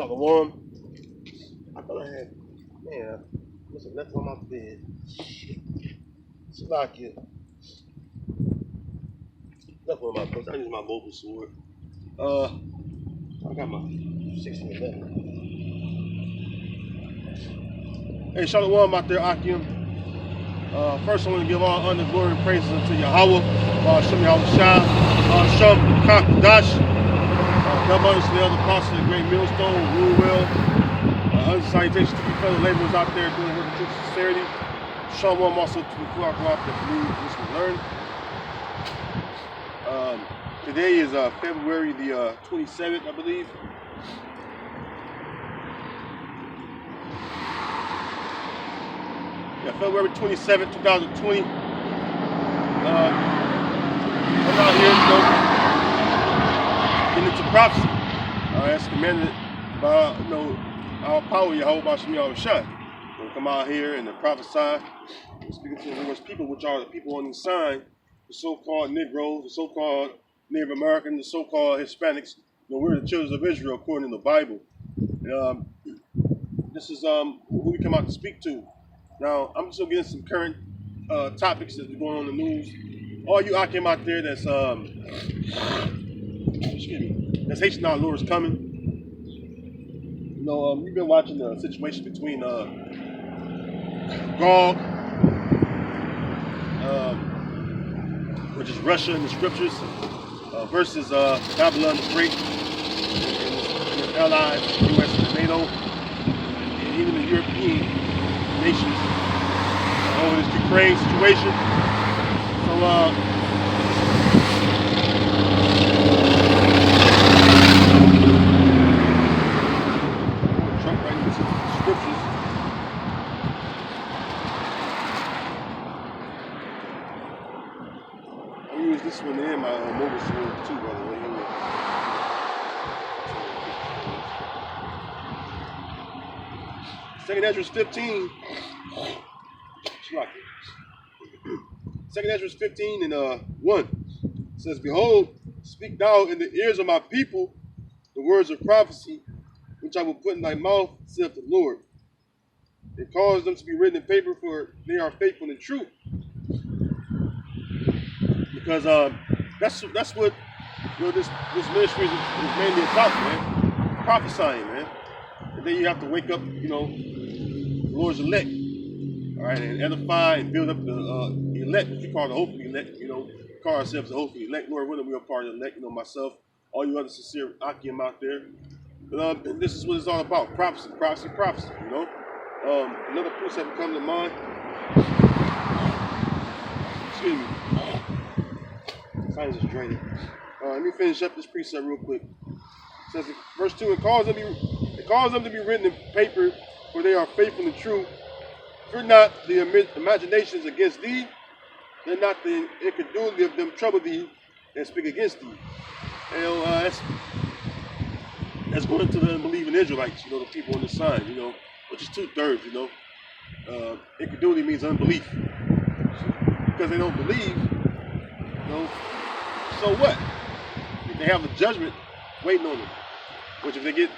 Shalom. I thought I had, man, I must have left on my bed. Shit. Salakia. Left on my bed. I use my mobile sword. I got my 1611. Hey, Shalom out there, Akim. First, I want to give all honor, glory, and praises unto Yahweh, Shem Yahweh Shah, Shem Kakdash, Double the other apostles, the great millstone, rule well. Salutations to the fellow laborers out there doing work of truth and sincerity. Shalom also to the Kulak that believe, listen, and learn. Today is February the 27th, I believe. Yeah, February 27th, 2020. I'm out here, getting into prophecy. As commanded by, our power, Yahweh Shem Yahweh Shai. We'll come out here and prophesy, speaking to the Lord's people, which are the people on the sign, the so-called Negroes, the so-called Native Americans, the so-called Hispanics. We're the children of Israel according to the Bible. This is who we come out to speak to. Now, I'm just gonna get into some current topics that's going on in the news. All you Akim out there that's that's Haitian our Lord is coming. We've been watching the situation between Gog, which is Russia in the scriptures, versus Babylon the Great and its allies, the U.S. and NATO, and even the European nations over this Ukraine situation. So, this one in my mobile sword too, by the way. Second Ezra 15. Second Ezra 15 and 1 says, "Behold, speak thou in the ears of my people the words of prophecy, which I will put in thy mouth, saith the Lord, and cause them to be written in paper, for they are faithful and true." Because that's what this ministry is mainly about, man. Prophesying, man. And then you have to wake up, the Lord's elect, all right, and edify and build up the elect, which we call the hopefully elect. Call ourselves the hopefully elect. Lord willing, we are part of the elect. Myself, all you other sincere Akim out there. But this is what it's all about: prophecy, prophecy, prophecy. Another precept come to mind. Excuse me. Signs is draining. Let me finish up this precept real quick. It says, verse 2, it calls them to be written in paper, for they are faithful and true. Fear not the imaginations against thee, let not the incredulity of them trouble thee and speak against thee. And that's going to the unbelieving Israelites, the people on the sign, which is 2/3, Incredulity means unbelief. Because they don't believe, so what? If they have a judgment waiting on them, which if they get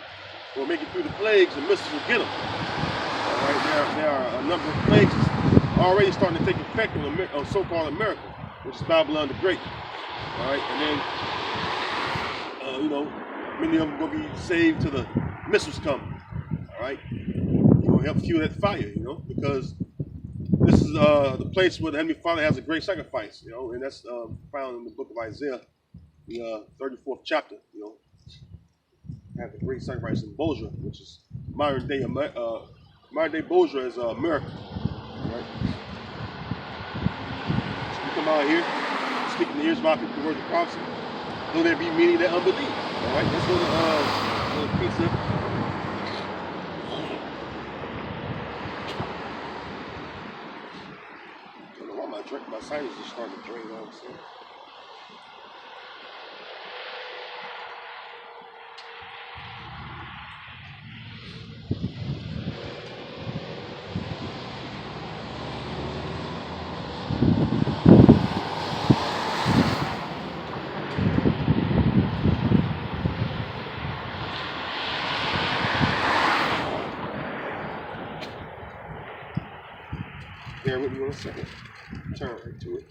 or make it through the plagues, the missiles will get them. All right, there are a number of plagues already starting to take effect on so-called America, which is Babylon the Great. All right, and then many of them will be saved till the missiles come. All right, help fuel that fire, because this is the place where the Heavenly Father has a great sacrifice, and that's found in the book of Isaiah, the 34th chapter, have a great sacrifice in Bozrah, which is modern day Bozrah is America, right? So we come out here, speaking the ears of our people, the words of prophecy, though there be many that unbelieve, all right? That's what the precept. My sinus is starting to drain out. So. bear with me 1 second. Turn right to it.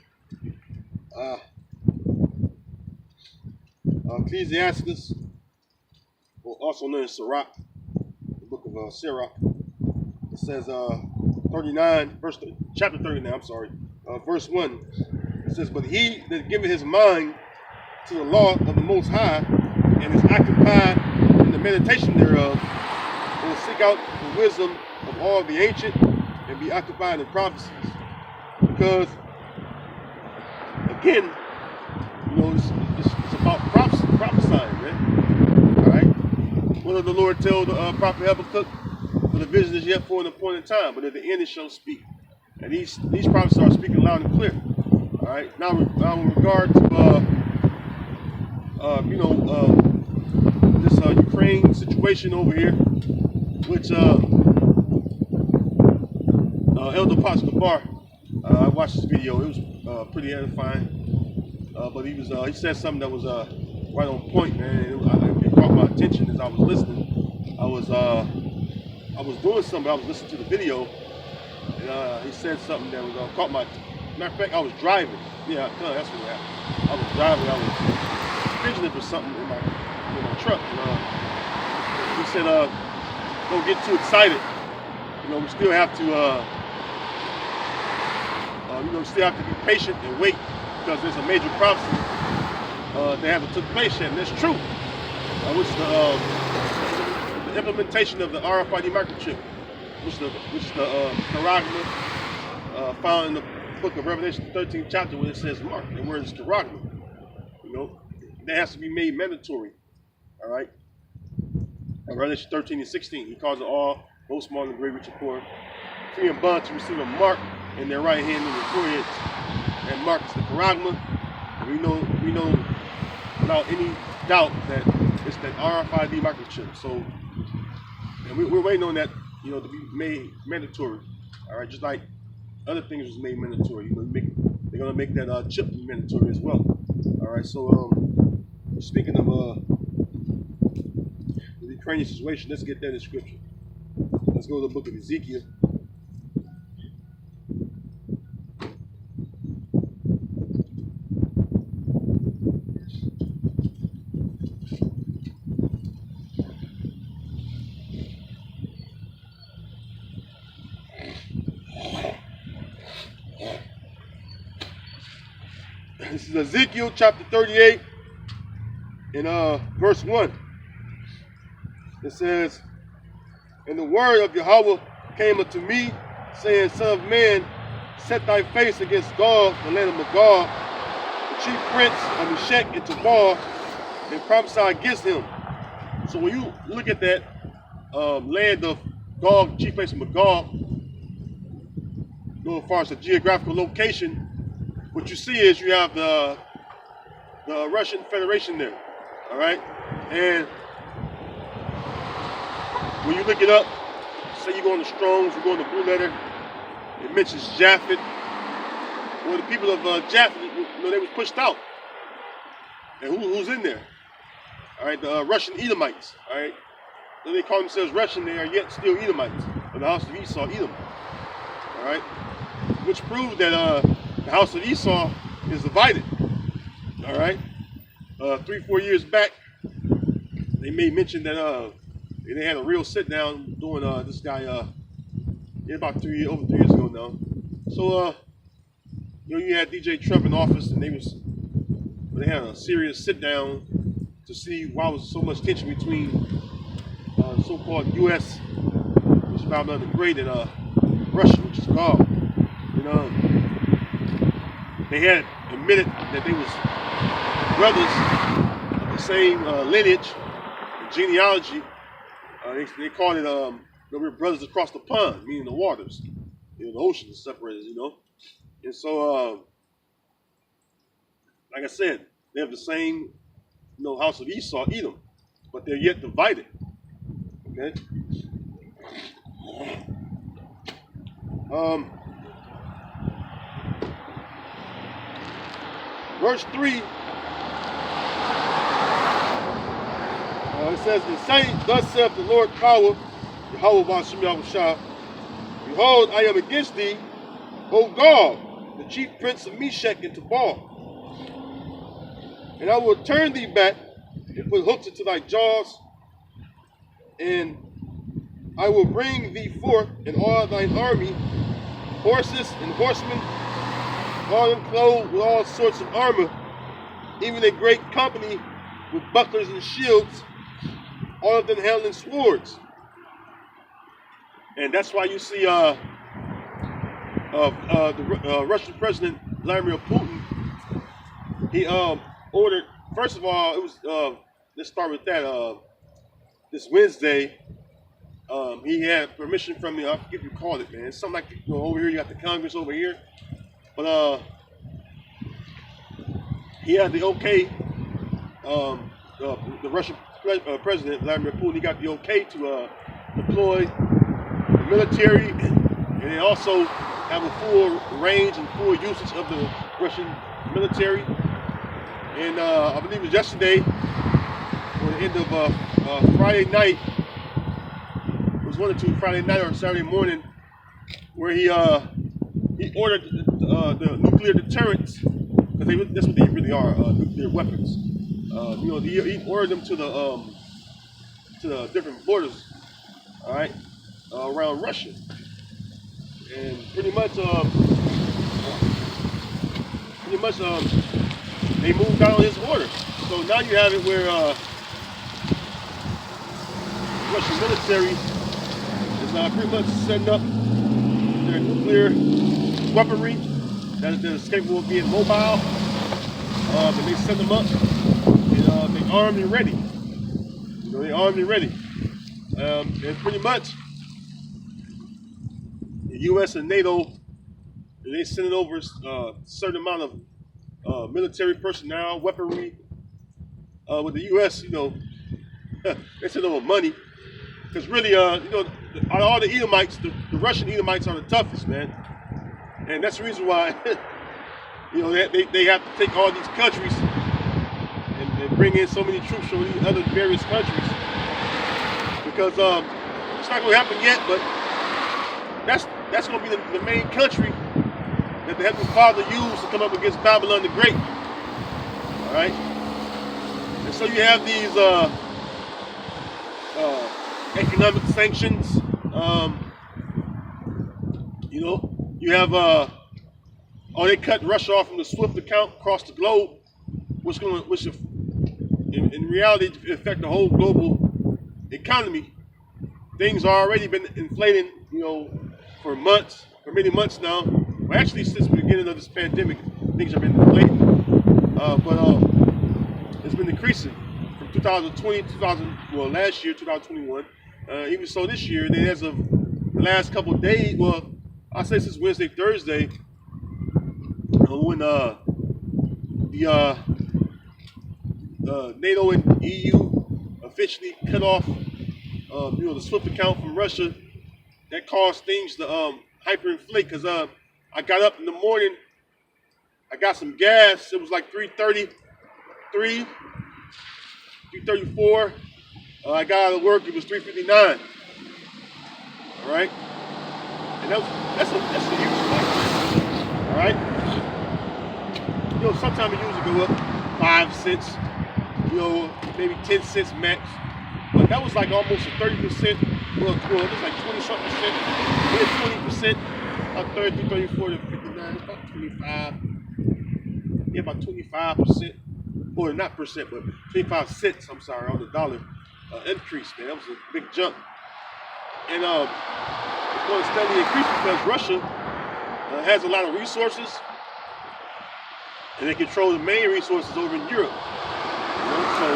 Ecclesiastes, or also known as Sirach, the book of Sirach. It says 39, chapter 39, verse 1. It says, but he that giveth his mind to the law of the Most High, and is occupied in the meditation thereof, will seek out the wisdom of all the ancient, and be occupied in prophecies. Because, again, it's about prophesying, man. All right. What did the Lord tell the prophet Habakkuk? For the vision is yet for an appointed time, but at the end it shall speak. And these prophets are speaking loud and clear. All right. Now in regard to this Ukraine situation over here, which Elder Pastor I watched this video. It was pretty edifying. But he said something that was right on point, man. It caught my attention as I was listening. I was doing something. I was listening to the video, and he said something that was caught my. Matter of fact, I was driving. Yeah, that's what happened. I was driving. I was fidgeting for something in my truck. And, he said, "Don't get too excited. We still have to." Still have to be patient and wait, because there's a major prophecy that hasn't took place yet, and that's true. Which the implementation of the RFID microchip, which is the charagma found in the book of Revelation, 13th chapter, where it says mark. The word is charagma. That has to be made mandatory. All right. Revelation 13 and 16, he calls it all, both small and great, rich and poor, free and bond to receive a mark in their right hand and their foreheads. That mark is the charagma. We know without any doubt that it's that RFID microchip. So, and we're waiting on that, to be made mandatory. All right, just like other things was made mandatory. They're gonna make that chip mandatory as well. All right. So, speaking of the Ukrainian situation, let's get that in scripture. Let's go to the book of Ezekiel. This is Ezekiel chapter 38 and verse 1. It says, and the word of Yahweh came unto me, saying, Son of man, set thy face against Gog, the land of Magog, the chief prince of Meshech and Tubal, and prophesy against him. So when you look at that land of Gog, chief prince of Magog, as far as the geographical location, what you see is you have the Russian Federation there, all right? And when you look it up, say you go on the Strongs, you go on the Blue Letter, it mentions Japhet. Well, the people of Japhet, they was pushed out. And who's in there? All right, the Russian Edomites, all right? Though they call themselves Russian, they are yet still Edomites, of the house of Esau, Edom, all right? Which proves that the house of Esau is divided, all right? 3-4 years back, they made mention that they had a real sit down doing this guy about over 3 years ago now. So you had DJ Trump in office, and they had a serious sit down to see why there was so much tension between so-called U.S., which is Babylon the Great, and Russia, which is Gog. They had admitted that they was brothers of the same lineage, genealogy. They called it we're brothers across the pond, meaning the waters, the ocean is separated, And so, like I said, they have the same, house of Esau, Edom, but they're yet divided. Okay. Verse 3, it says, and say, thus saith the Lord power, Yahweh Ba'ashem Yahushua, behold, I am against thee, O Gog, the chief prince of Meshach and Tubal. And I will turn thee back and put hooks into thy jaws, and I will bring thee forth in all thine army, horses and horsemen, all them clothed with all sorts of armor, even a great company with bucklers and shields, all of them handling swords. And that's why you see the Russian President Vladimir Putin. He ordered. First of all, it was let's start with that. This Wednesday, he had permission from I forget what you call it, man. It's something like over here you got the Congress over here, but he had the okay. The Russian President Vladimir Putin, he got the okay to deploy the military, and they also have a full range and full usage of the Russian military. And I believe it was yesterday, or the end of Friday night. It was one or two Friday night or Saturday morning, where he ordered the nuclear deterrents, because that's what they really are, nuclear weapons. He ordered them to the different borders, all right, around Russia, and pretty much they moved out on his order. So now you have it where Russian military is pretty much setting up their nuclear weaponry that is capable of being mobile, and they set them up. They armed and ready. They armed and ready. And pretty much, the U.S. and NATO, they sending over a certain amount of military personnel, weaponry. With the U.S., they send over money. Because really, out of all the Edomites, the Russian Edomites are the toughest, man. And that's the reason why, they have to take all these countries and bring in so many troops from these other various countries, because it's not going to happen yet, but that's going to be the main country that the Heavenly Father used to come up against Babylon the Great. All right, and so you have these economic sanctions. You have they cut Russia off from the SWIFT account across the globe, which in reality affect the whole global economy. Things are already been inflating, for many months now. Well, actually, since the beginning of this pandemic, things have been inflating. But it's been decreasing from 2020, last year, 2021. Even so, this year, then as of the last couple of days, well, I say since Wednesday, Thursday, when the NATO and EU officially cut off, the SWIFT account from Russia, that caused things to hyperinflate. Because I got up in the morning, I got some gas. It was like 3:33, 3:34. I got out of work. It was 3:59. All right, and that's a huge spike. All right, sometimes it usually go up 5 cents. Maybe 10 cents max. But that was like almost a 30%. Well, it was like 20-something percent. We had 20%. About 30, 34 to 59. About 25. Yeah, about 25%. Or not percent, but 25 cents. I'm sorry, on the dollar increase. Man, that was a big jump. And it's going to steadily increase because Russia has a lot of resources, and they control the main resources over in Europe. So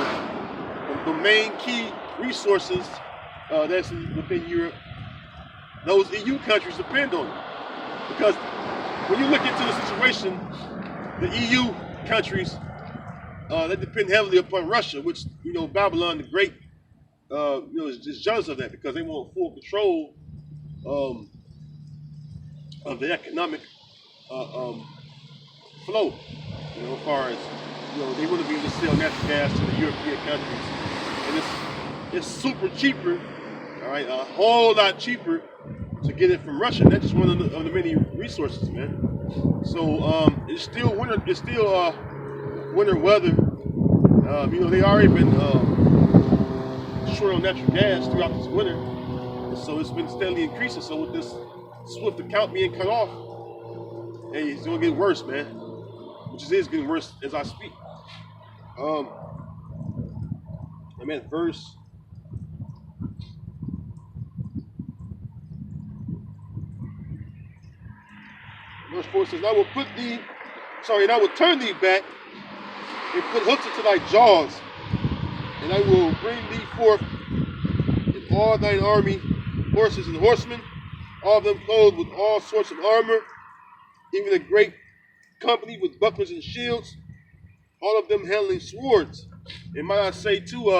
the main key resources that's within Europe, those EU countries depend on it. Because when you look into the situation, the EU countries, they depend heavily upon Russia, which, Babylon the Great, is jealous of that, because they want full control of the economic flow, as far as, they want to be able to sell natural gas to the European countries. And it's super cheaper, all right, a whole lot cheaper to get it from Russia. That's just one of the many resources, man. So it's still winter. It's still winter weather. You know, they already been short on natural gas throughout this winter, and so it's been steadily increasing. So with this Swift account being cut off, hey, it's gonna get worse, man. Which is getting worse as I speak. I'm at verse. Verse 4 says, and I will turn thee back and put hooks into thy jaws, and I will bring thee forth in all thine army, horses and horsemen, all of them clothed with all sorts of armor, even a great company with bucklers and shields, all of them handling swords. And might I say too,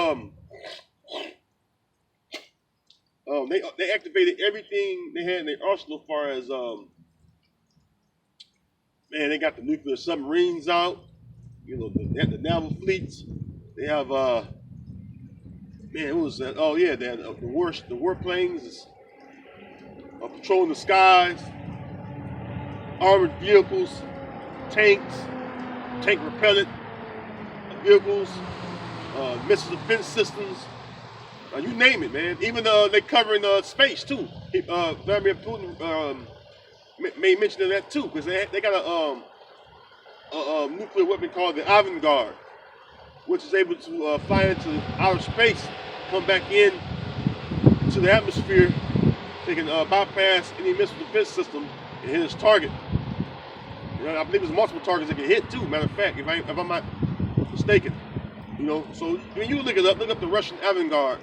they activated everything they had in their arsenal as far as man, they got the nuclear submarines out. You know, they have the naval fleets. They have man, what was that? Oh yeah, they had the warplanes patrolling the skies, armored vehicles, tanks, tank repellent vehicles, missile defense systems. You name it, man. Even they covering space too. Vladimir Putin made mention of that too, because they got a nuclear weapon called the Avangard, which is able to fly into outer space, come back in to the atmosphere. They can bypass any missile defense system and hit its target. You know, I believe there's multiple targets they can hit too. Matter of fact, if I'm not mistaken, you know. So when you look up the Russian Avangard,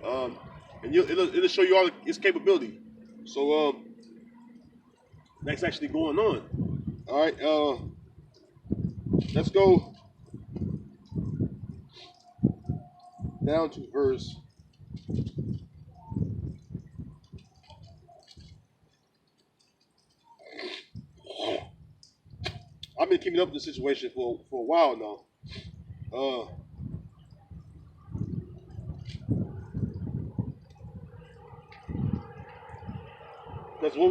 and it'll show you all its capability. So that's actually going on. All right, let's go down to verse. I've been keeping up with the situation for a while now. Because when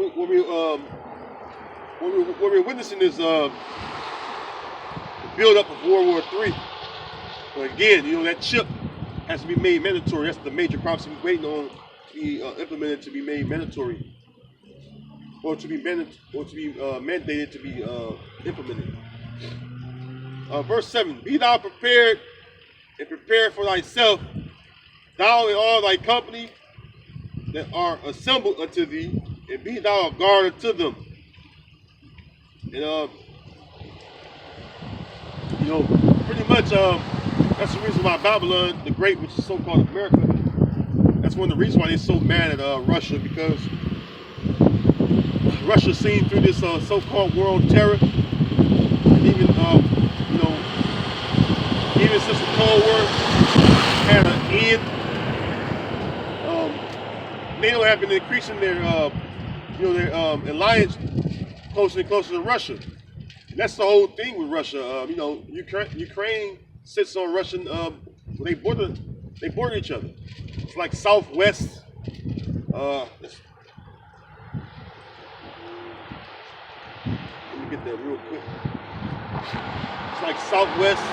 we're witnessing this the build up of World War III, but again, you know, that chip has to be made mandatory. That's the major prophecy we're waiting on to be implemented, to be made mandatory, or to be mandated to be implemented. Verse 7: Be thou prepared, and prepare for thyself, thou and all thy company that are assembled unto thee, and be thou a guard unto them. And you know, pretty much that's the reason why Babylon the Great, which is so-called America, that's one of the reasons why they're so mad at Russia, because Russia seen through this so-called world terror, and even you know, even since the Cold War had an end, NATO have been increasing their you know, their alliance closer and closer to Russia. And that's the whole thing with Russia. You know, Ukraine sits on Russian. They border each other. It's like Southwest. Let me get that real quick. It's like Southwest.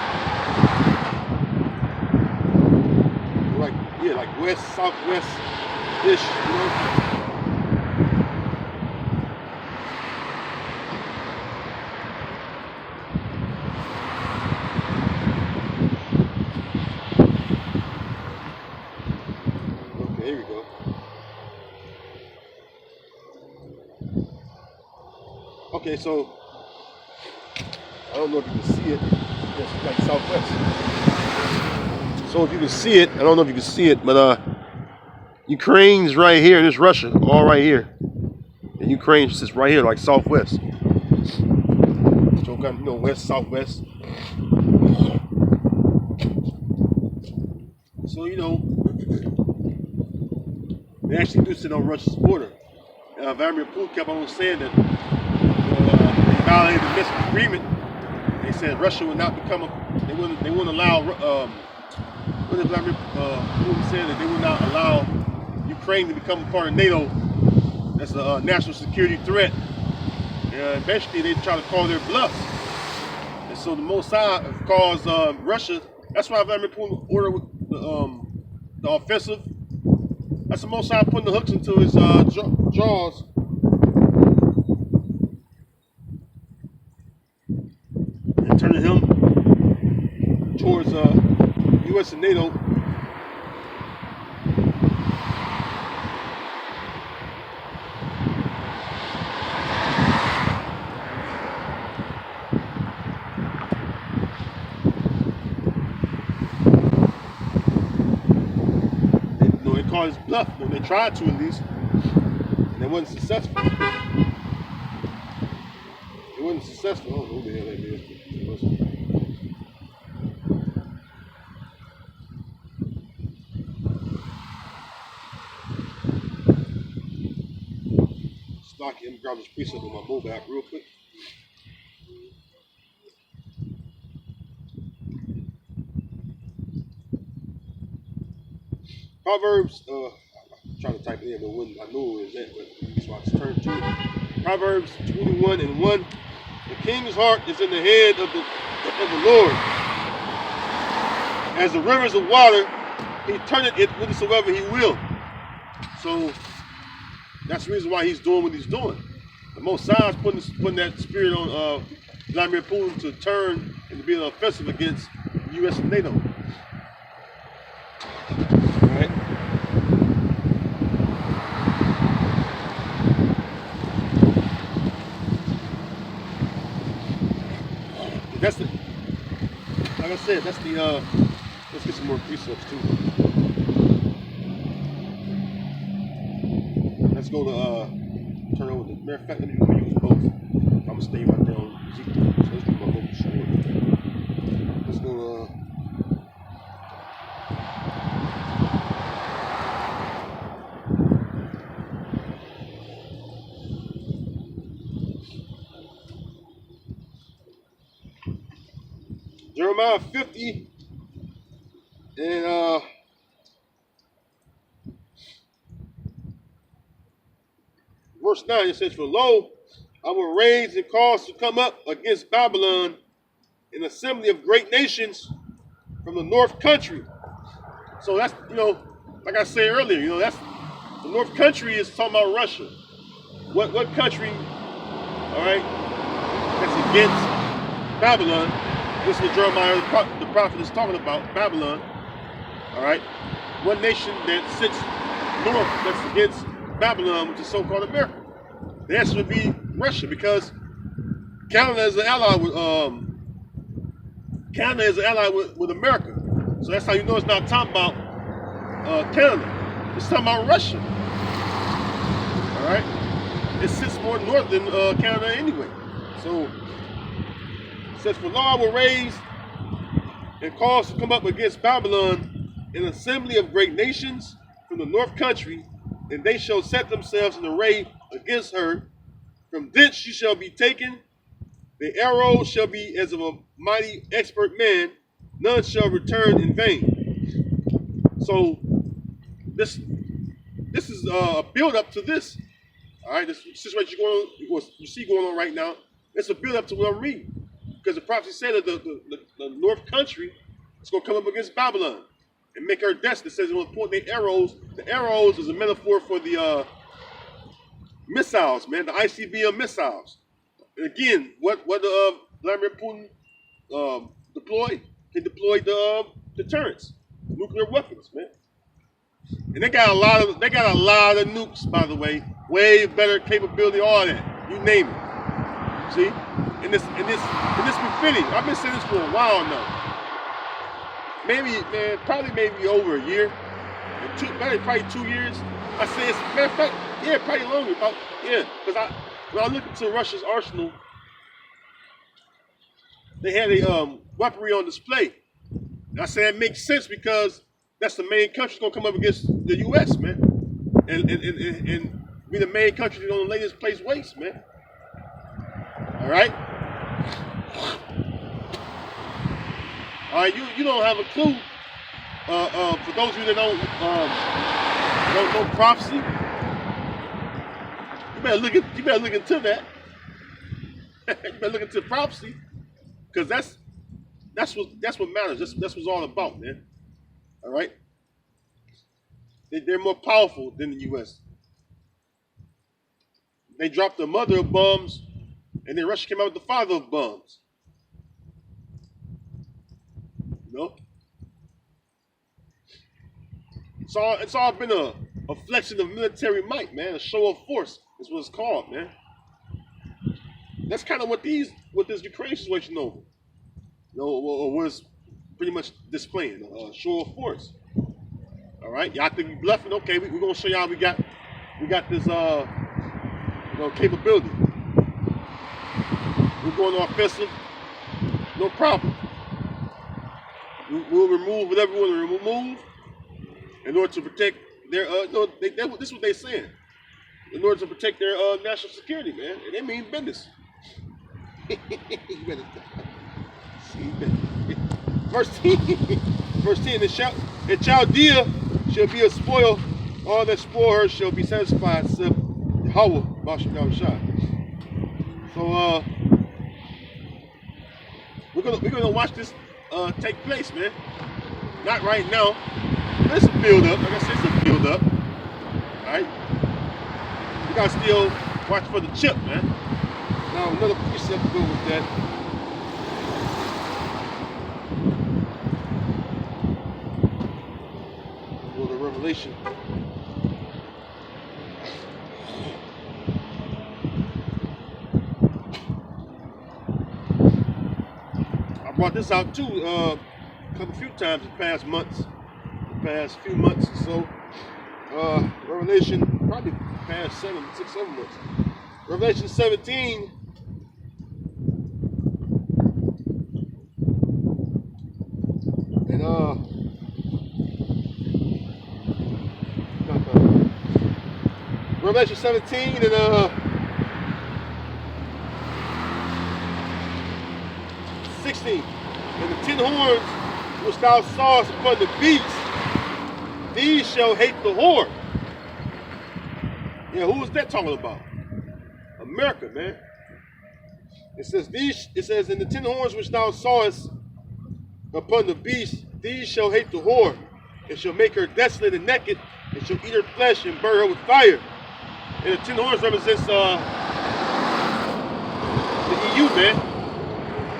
Like West Southwest-ish. You know. Here we go. Okay, so I don't know if you can see it. Yes, like Southwest. So if you can see it, I don't know if you can see it, but Ukraine's right here, and it's Russia, all right here. And Ukraine sits right here, like Southwest. So kind of, you know, West, Southwest. So, you know, they actually do sit on Russia's border. Vladimir Putin kept on saying that they violated the Minsk agreement. They said Russia would not become they wouldn't allow. What Vladimir Putin said that they would not allow Ukraine to become a part of NATO That's a national security threat. And eventually they try to call their bluffs. And so the Mossad caused Russia. That's why Vladimir Putin ordered the offensive. That's the Mossad putting the hooks into his jaws. And turning him towards U.S. and NATO. His bluff when they tried to, at least, and it wasn't successful. It wasn't successful. I don't know who the hell that is. Stocky, I'm grabbing this preset on my mobile app real quick. Proverbs, I'm trying to type it in, but I know it is that, but so I just turned to it. Proverbs 21:1. The king's heart is in the hand of the Lord. As the rivers of water, he turneth it whithersoever he will. So that's the reason why he's doing what he's doing. The Mossad is putting that spirit on Vladimir Putin to turn and to be an offensive against the U.S. and NATO. Right? That's the, like I said, that's the, let's get some more precepts too. Let's go to, turn over the, matter of fact, let me use both. I'm gonna stay right there on Ezekiel, so let's do my book short. Let's go Jeremiah 50 and verse 9, it says, "For lo, I will raise and cause to come up against Babylon an assembly of great nations from the north country." So that's, like I said earlier, that's the north country is talking about Russia. What country, all right, that's against Babylon? This is what Jeremiah, the prophet, is talking about, Babylon. All right, one nation that sits north that's against Babylon, which is so-called America. The answer would be Russia, because Canada is an ally with America. So that's how you know it's not talking about Canada. It's talking about Russia. All right, it sits more north than Canada anyway. So it says, "For lo, I will raise and cause to come up against Babylon an assembly of great nations from the north country, and they shall set themselves in array against her. From thence she shall be taken. The arrow shall be as of a mighty expert man. None shall return in vain." So this is a build up to this. All right, this situation you see going on right now. It's a build up to what I'm reading, because the prophecy said that the north country is going to come up against Babylon and make her desolate. It says it will point the arrows. The arrows is a metaphor for the missiles, man, the ICBM missiles. And again, what Vladimir Putin deployed? He deployed the deterrents, nuclear weapons, man. And they got a lot of nukes, by the way, way better capability, all that. You name it. See? And this befitting. I've been saying this for a while now. Maybe over a year. Probably 2 years. I say it's, matter of fact, yeah, probably longer. Because when I look into Russia's arsenal, they had a weaponry on display. And I say that makes sense, because that's the main country gonna come up against the U.S., man, and be the main country that's gonna lay this place waste, man. All right. All right, you don't have a clue. For those of you that don't know prophecy, you better look into that. You better look into prophecy, because that's what matters. That's what it's all about, man. All right. They're more powerful than the U.S. They dropped the mother of bombs, and then Russia came out with the father of bombs. You know, it's all been a flexing of military might, man. A show of force is what it's called, man. That's kind of what this Ukraine situation over, you know, or was pretty much displaying a show of force. All right, y'all think we bluffing? Okay, we're gonna show y'all we got this capability. We're going offensive, no problem. We'll remove whatever we want to remove in order to protect their. This is what they're saying. In order to protect their national security, man, and they mean business. You better see. Verse 10. Verse 10. In Chaldea shall be a spoil. All that spoil her shall be satisfied. Said Yahweh Basham Shah. So we're gonna watch this take place, man. Not right now. It's a build up. Like I said, it's a build up. Alright? We gotta still watch for the chip, man. Now another precept to go with that. Go to Revelation. I brought this out too a few times the past few months or so. Revelation, probably past 7 months. Revelation 17. And Revelation 17 and 16. And the 10 horns which thou sawest upon the beast, these shall hate the whore. Yeah, who is that talking about? America, man. It says in the 10 horns which thou sawest upon the beast, these shall hate the whore, and shall make her desolate and naked, and shall eat her flesh and burn her with fire. And the 10 horns represents the EU, man.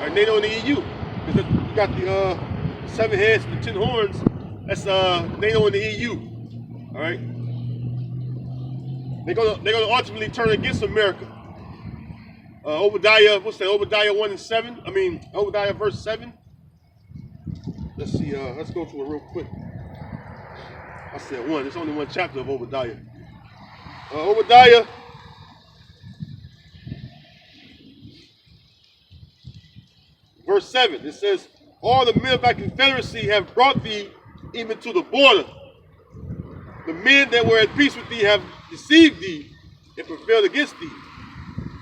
Or NATO and the EU. Because you got the 7 heads and the 10 horns. That's NATO and the EU. All right. They're gonna ultimately turn against America. Obadiah, what's that? Obadiah 1 and 7. I mean Obadiah verse 7. Let's see. Let's go to it real quick. I said 1. There's only one chapter of Obadiah. Obadiah. Verse 7. It says, all the men of thy confederacy have brought thee even to the border. The men that were at peace with thee have deceived thee and prevailed against thee.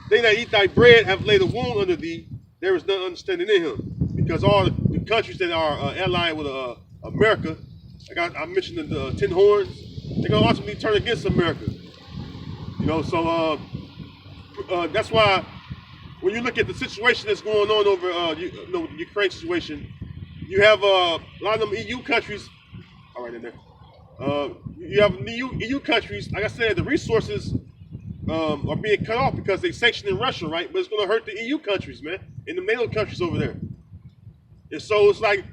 They that eat thy bread have laid a wound under thee. There is none understanding in him. Because all the countries that are allied with America, like I mentioned the 10 horns, they're going to ultimately turn against America. You know, so that's why when you look at the situation that's going on over the Ukraine situation, you have a lot of them EU countries. All right, in there. You have EU countries. Like I said, the resources are being cut off because they sanctioning Russia, right? But it's going to hurt the EU countries, man, and the NATO countries over there. And so it's like,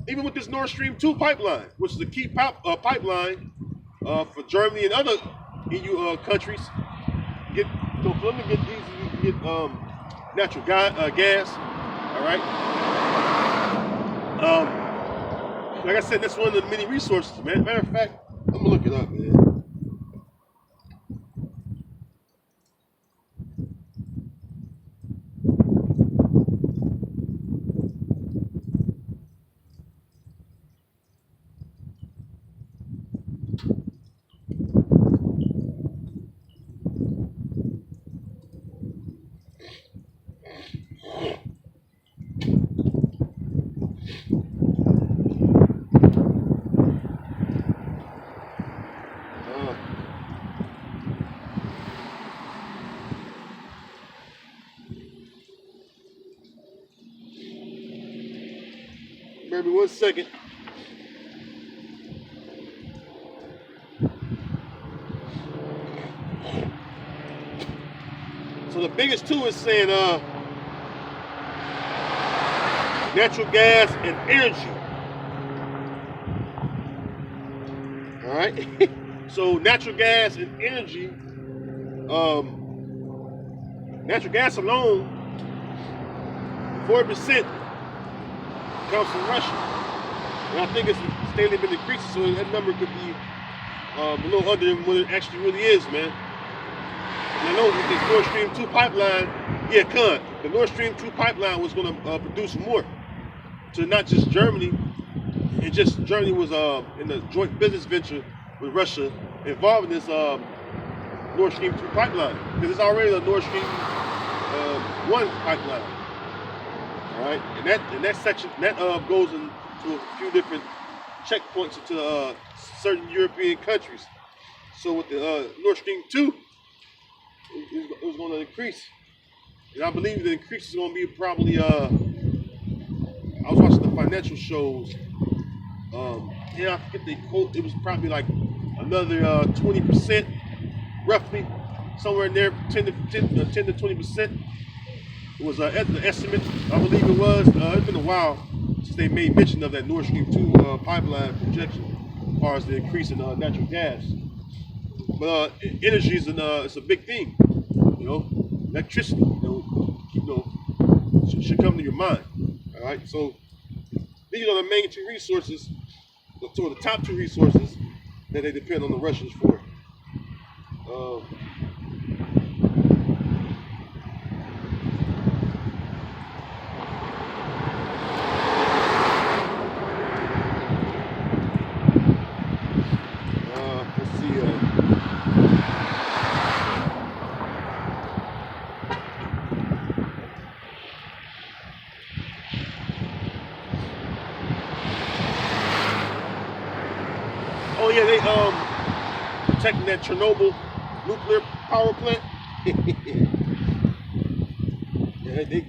even with this Nord Stream 2 pipeline, which is a key pipeline for Germany and other EU countries, for them to get natural gas. All right. Like I said, that's one of the many resources, man. Matter of fact, I'm gonna look it up, man. Give me 1 second. So the biggest two is saying natural gas and energy. All right. So natural gas and energy. Natural gas alone, 40% comes from Russia, and I think it's steadily been increasing. So that number could be a little under what it actually really is, man. And I know with this Nord Stream 2 pipeline, the Nord Stream 2 pipeline was going to produce more to not just Germany. And just Germany was in a joint business venture with Russia involved in this Nord Stream 2 pipeline, because it's already a Nord Stream 1 pipeline. All right, and that section goes into a few different checkpoints into certain European countries. So with the Nord Stream 2, it was going to increase, and I believe the increase is going to be probably. I was watching the financial shows. I forget the quote. It was probably like another 20%, roughly, somewhere in there, 10 to 20%. It was the estimate, I believe it was. It's been a while since they made mention of that Nord Stream 2 pipeline projection, as far as the increase in natural gas. But energy is it's a big thing, you know. Electricity, should come to your mind. All right, so these are the main two resources, the top two resources that they depend on the Russians for. Let's see. Oh yeah, they protecting that Chernobyl nuclear power plant. Yeah, they